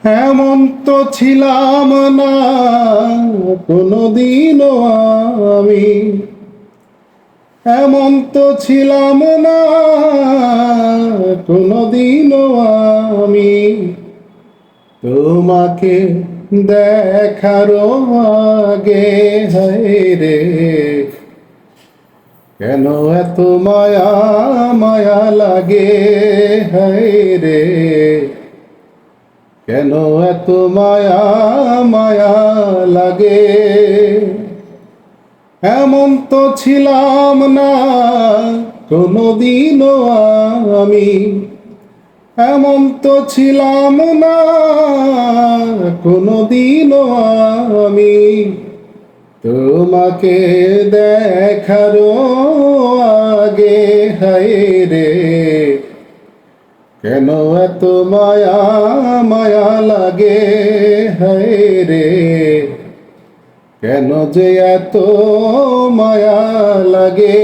এমন তো ছিলাম না কোনোদিনও আমি, এমন তো ছিলাম না কোনোদিনও আমি তোমাকে দেখারও আগে। হায়রে কেন এত মায়া মায়া লাগে, হায়রে কেন এত মায়া মায়া লাগে। এমন তো ছিলাম না কোনোদিনও আমি, এমন তো ছিলাম না কোনোদিনও আমি তোমাকে দেখারও আগে। হায়রে কেন এত মায়া মায়া লাগে, হায়রে কেন যে এত মায়া লাগে।